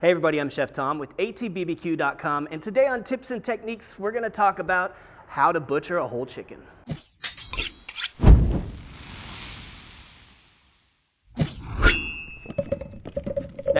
Hey everybody, I'm Chef Tom with atbbq.com, and today on Tips and Techniques, we're going to talk about how to butcher a whole chicken. Now,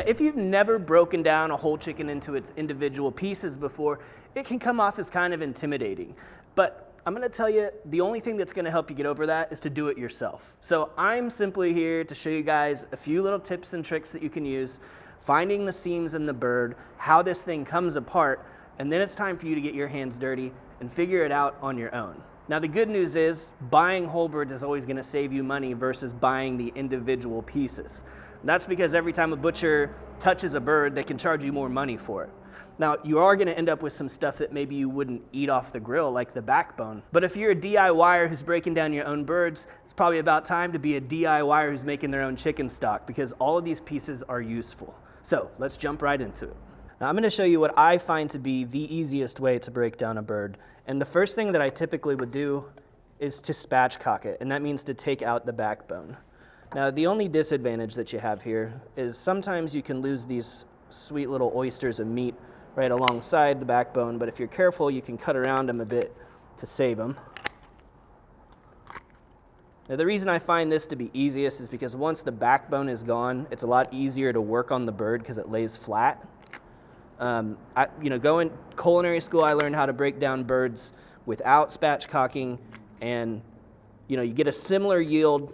if you've never broken down a whole chicken into its individual pieces before, it can come off as kind of intimidating. But I'm going to tell you, the only thing that's going to help you get over that is to do it yourself. So I'm simply here to show you guys a few little tips and tricks that you can use, finding the seams in the bird, how this thing comes apart, and then it's time for you to get your hands dirty and figure it out on your own. Now the good news is, buying whole birds is always going to save you money versus buying the individual pieces. And that's because every time a butcher touches a bird, they can charge you more money for it. Now, you are going to end up with some stuff that maybe you wouldn't eat off the grill, like the backbone. But if you're a DIYer who's breaking down your own birds, it's probably about time to be a DIYer who's making their own chicken stock, because all of these pieces are useful. So let's jump right into it. Now I'm going to show you what I find to be the easiest way to break down a bird. And the first thing that I typically would do is to spatchcock it, and that means to take out the backbone. Now the only disadvantage that you have here is sometimes you can lose these sweet little oysters of meat right alongside the backbone, but if you're careful you can cut around them a bit to save them. Now the reason I find this to be easiest is because once the backbone is gone, it's a lot easier to work on the bird because it lays flat. Going culinary school, I learned how to break down birds without spatchcocking, and you get a similar yield,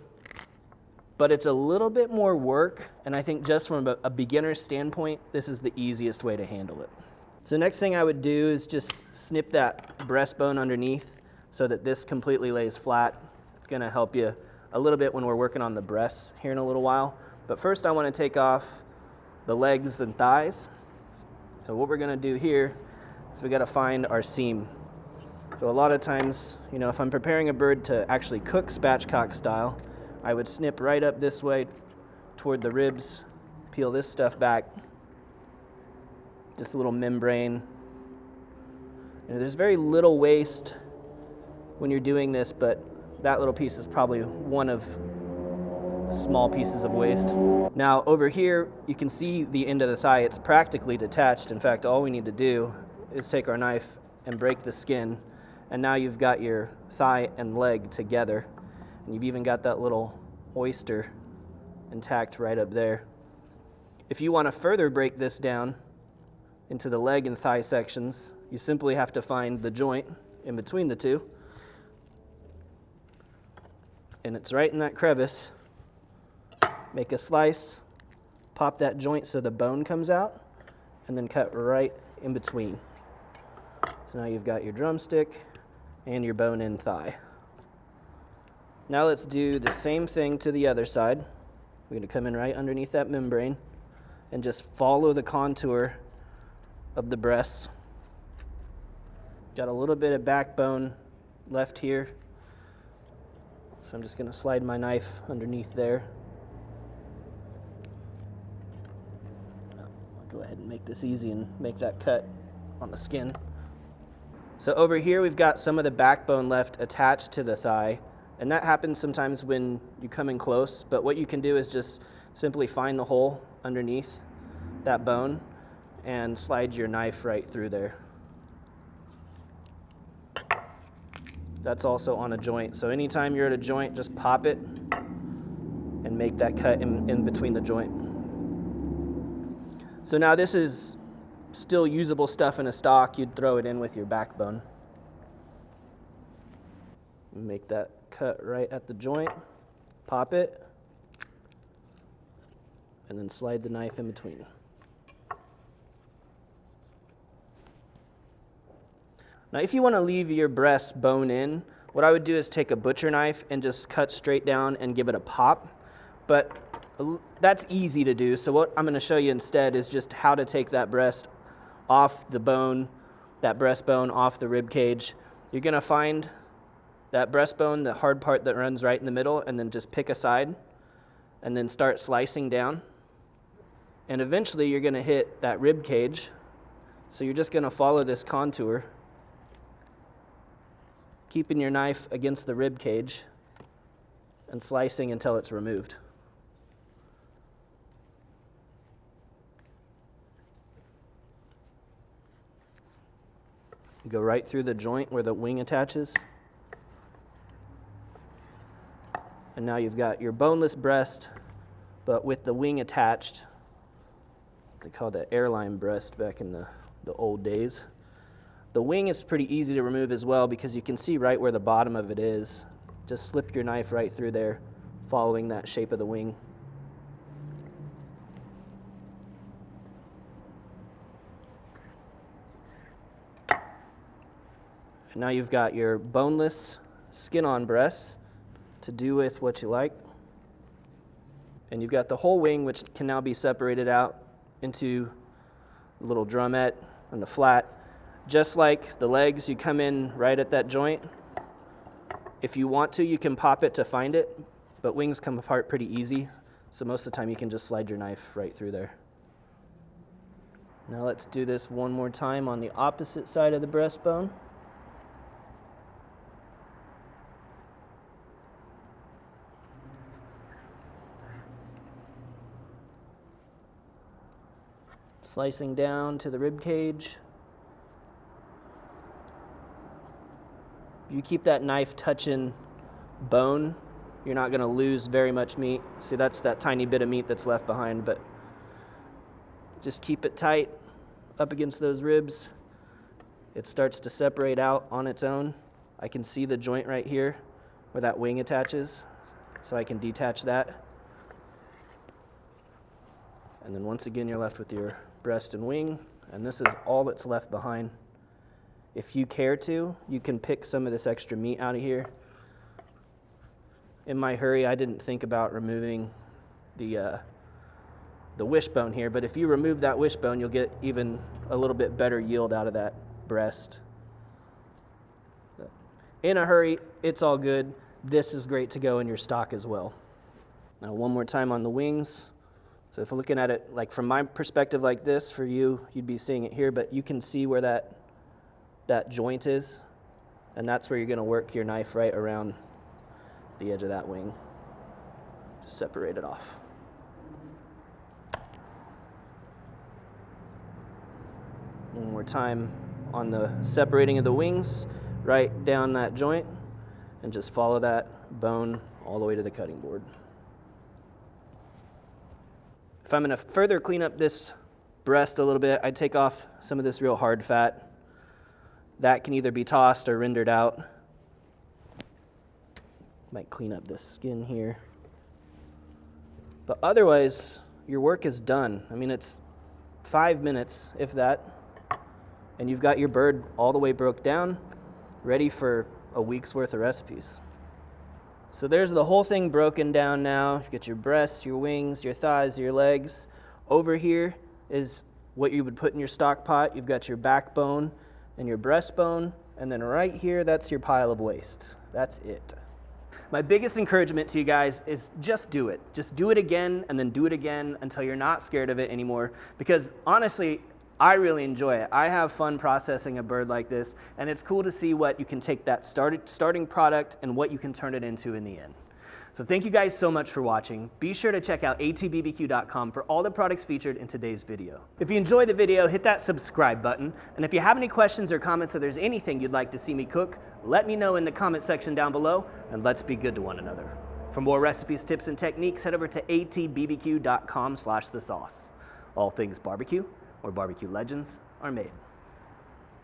but it's a little bit more work, and I think just from a beginner's standpoint, this is the easiest way to handle it. So next thing I would do is just snip that breastbone underneath so that this completely lays flat. It's going to help you a little bit when we're working on the breasts here in a little while. But first I want to take off the legs and thighs. So what we're going to do here is we got to find our seam. So a lot of times, if I'm preparing a bird to actually cook spatchcock style, I would snip right up this way toward the ribs, peel this stuff back, just a little membrane. There's very little waste when you're doing this, but that little piece is probably one of small pieces of waste. Now over here, you can see the end of the thigh. It's practically detached. In fact, all we need to do is take our knife and break the skin, and now you've got your thigh and leg together. And you've even got that little oyster intact right up there. If you want to further break this down into the leg and thigh sections, you simply have to find the joint in between the two. And it's right in that crevice. Make a slice, pop that joint so the bone comes out, and then cut right in between. So now you've got your drumstick and your bone-in thigh. Now let's do the same thing to the other side. We're going to come in right underneath that membrane and just follow the contour of the breasts. Got a little bit of backbone left here, so I'm just going to slide my knife underneath there. I'll go ahead and make this easy and make that cut on the skin. So over here we've got some of the backbone left attached to the thigh. And that happens sometimes when you come in close, but what you can do is just simply find the hole underneath that bone and slide your knife right through there. That's also on a joint, so anytime you're at a joint, just pop it and make that cut in between the joint. So now this is still usable stuff in a stock. You'd throw it in with your backbone. Make that cut right at the joint, pop it, and then slide the knife in between. Now if you want to leave your breast bone in, what I would do is take a butcher knife and just cut straight down and give it a pop, but that's easy to do. So what I'm going to show you instead is just how to take that breast off the bone, that breastbone off the rib cage. You're going to find that breastbone, the hard part that runs right in the middle, and then just pick a side and then start slicing down. And eventually you're going to hit that rib cage. So you're just going to follow this contour, keeping your knife against the rib cage and slicing until it's removed. Go right through the joint where the wing attaches. And now you've got your boneless breast, but with the wing attached. They called that airline breast back in the old days. The wing is pretty easy to remove as well because you can see right where the bottom of it is. Just slip your knife right through there, following that shape of the wing. And now you've got your boneless skin-on breasts to do with what you like. And you've got the whole wing, which can now be separated out into the little drumette and the flat. Just like the legs, you come in right at that joint. If you want to, you can pop it to find it, but wings come apart pretty easy, so most of the time you can just slide your knife right through there. Now let's do this one more time on the opposite side of the breastbone. Slicing down to the rib cage. You keep that knife touching bone, you're not going to lose very much meat. See, that's that tiny bit of meat that's left behind, but just keep it tight up against those ribs. It starts to separate out on its own. I can see the joint right here where that wing attaches, so I can detach that. And then once again, you're left with your breast and wing, and this is all that's left behind. If you care to, you can pick some of this extra meat out of here. In my hurry, I didn't think about removing the wishbone here, but if you remove that wishbone, you'll get even a little bit better yield out of that breast. In a hurry, it's all good. This is great to go in your stock as well. Now, one more time on the wings. So if we're looking at it like from my perspective like this, for you, you'd be seeing it here, but you can see where that joint is, and that's where you're going to work your knife right around the edge of that wing. Just separate it off. One more time on the separating of the wings, right down that joint, and just follow that bone all the way to the cutting board. If I'm going to further clean up this breast a little bit, I'd take off some of this real hard fat. That can either be tossed or rendered out. Might clean up the skin here. But otherwise, your work is done. I mean, it's 5 minutes, if that, and you've got your bird all the way broke down, ready for a week's worth of recipes. So there's the whole thing broken down now. You get your breasts, your wings, your thighs, your legs. Over here is what you would put in your stock pot. You've got your backbone and your breastbone, and then right here, that's your pile of waste. That's it. My biggest encouragement to you guys is just do it. Just do it again and then do it again until you're not scared of it anymore, because honestly, I really enjoy it. I have fun processing a bird like this, and it's cool to see what you can take that starting product and what you can turn it into in the end. So thank you guys so much for watching. Be sure to check out atbbq.com for all the products featured in today's video. If you enjoyed the video, hit that subscribe button. And if you have any questions or comments or there's anything you'd like to see me cook, let me know in the comment section down below, and let's be good to one another. For more recipes, tips, and techniques, head over to atbbq.com/thesauce. All things barbecue, where barbecue legends are made.